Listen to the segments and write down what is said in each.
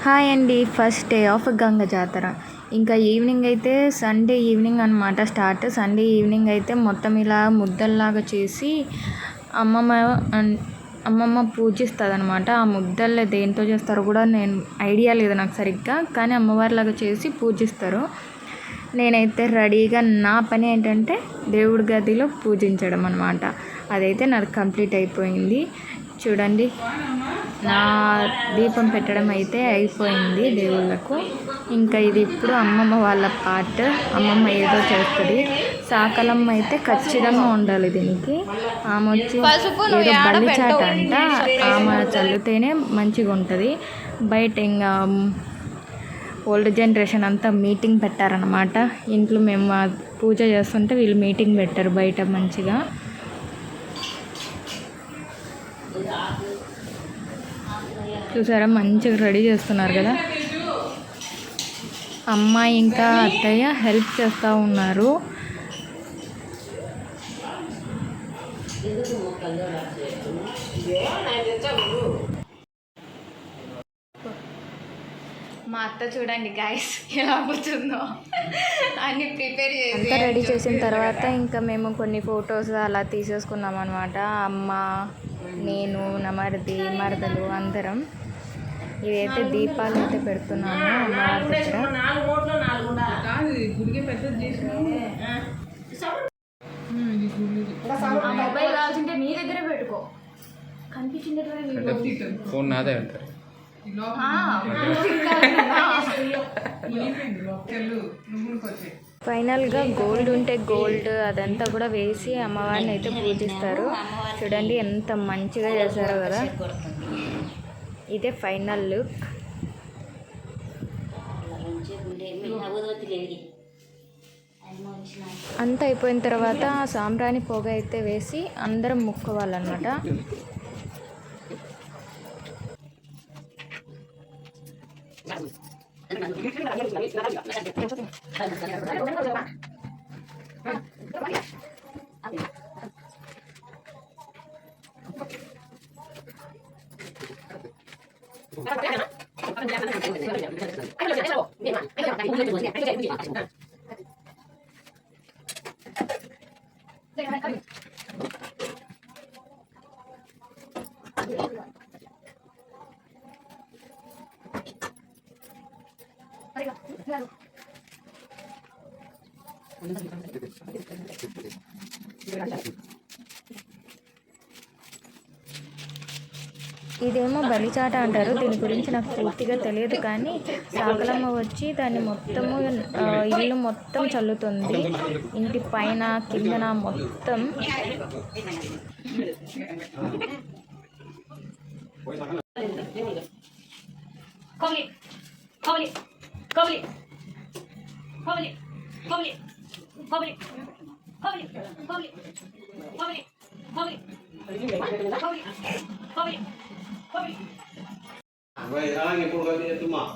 Hi అండి. First day of Ganga జాతర. ఇంకా ఈవినింగ్ అయితే సండే ఈవినింగ్ అనమాట స్టార్ట్. సండే ఈవినింగ్ అయితే మొత్తం ఇలా ముద్దల్లాగా చేసి అమ్మమ్మ పూజిస్తుంది అనమాట. ఆ ముద్దలు దేంతో చేస్తారో కూడా నేను ఐడియా లేదు నాకు సరిగ్గా, కానీ అమ్మవారిలాగా చేసి పూజిస్తారు. నేనైతే రెడీగా నా పని ఏంటంటే దేవుడి గదిలో పూజించడం అనమాట. అదైతే నాకు కంప్లీట్ అయిపోయింది. చూడండి, నా దీపం పెట్టడం అయితే అయిపోయింది దేవుళ్ళకు. ఇంకా ఇది ఇప్పుడు అమ్మమ్మ వాళ్ళ పార్ట్. అమ్మమ్మ ఏదో చేస్తుంది. సాకలమ్మ అయితే ఖచ్చితంగా ఉండాలి దీనికి. ఆమె వచ్చి ఏదో బలిచాట అంట, ఆమె చల్లితేనే మంచిగా ఉంటుంది. బయట ఇంకా ఓల్డ్ జనరేషన్ అంతా మీటింగ్ పెట్టారనమాట. ఇంట్లో మేము పూజ చేస్తుంటే వీళ్ళు మీటింగ్ పెట్టారు బయట మంచిగా. చూసారా, మంచిగా రెడీ చేస్తున్నారు కదా. అమ్మాయి ఇంకా అత్తయ్య హెల్ప్ చేస్తూ ఉన్నారు. మా అత్త చూడండి గాయస్ ఎలా కూర్చుందో అన్ని ప్రిపేర్ చేసి అంతా రెడీ చేసిన తర్వాత ఇంకా మేము కొన్ని ఫొటోస్ అలా తీసేసుకున్నాం అనమాట. అమ్మ, నేను, నా మరదలు అందరం. ఇవైతే దీపాలు అయితే పెడుతున్నాము అమ్మవారి దగ్గర. మొబైల్ కావాల్సింటే నీ దగ్గరే పెట్టుకో, కనిపించింది ఫోన్ నాదే అంటారు. ఫైనల్గా గోల్డ్ ఉంటే గోల్డ్ అదంతా కూడా వేసి అమ్మవారిని అయితే పూజిస్తారు. చూడండి ఎంత మంచిగా చేశారో కదా. ఇదే ఫైనల్ లుక్. అంతా అయిపోయిన తర్వాత సాంబ్రాణి పొగ అయితే వేసి అందరం ముక్కోవాలన్నమాట. ఇదేమో బలిచాట అంటారు. దీని గురించి నాకు పూర్తిగా తెలియదు, కానీ సాకలమ్మ వచ్చి దాన్ని మొత్తము ఇల్లు మొత్తం చల్లుతుంది. ఇంటి పైన కిందన మొత్తం.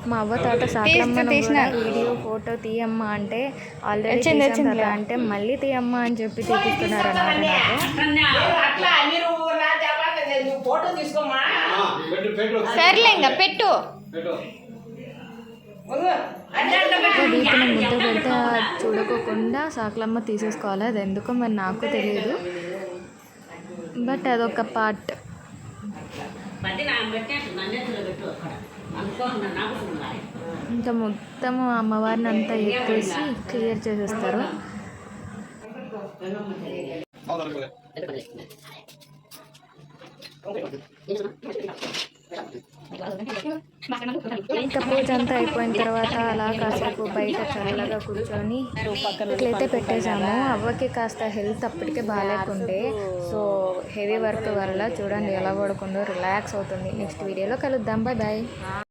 మా అవ్వ తాత సాకలమ్మ వీడియో ఫోటో తీయమ్మ అంటే ఆల్రెడీ తీసాం కదా అంటే మళ్ళీ తీయమ్మ అని చెప్పి తీపిస్తున్నారు అన్నమాట. సర్లే ఇంకా పెట్టు. దీపం ముద్ద పెడితే చూడకోకుండా సాకలమ్మ తీసేసుకోవాలి. అది ఎందుకో మరి నాకు తెలియదు, బట్ అదొక పార్ట్. ఇంకా మొత్తము అమ్మవారిని అంతా ఎత్తేసి క్లియర్ చేసేస్తారు. ఇంకా పూజ అంతా అయిపోయిన తర్వాత అలా కాసేపు బయట చల్లగా కూర్చొని ఇట్లయితే పెట్టేశాము. అవ్వకి కాస్త హెల్త్ అప్పటికే బాగాలేకుండే, సో హెవీ వర్క్ వల్ల చూడండి ఎలా పడుకుందో, రిలాక్స్ అవుతుంది. నెక్స్ట్ వీడియోలో కలుద్దాం. Bye bye.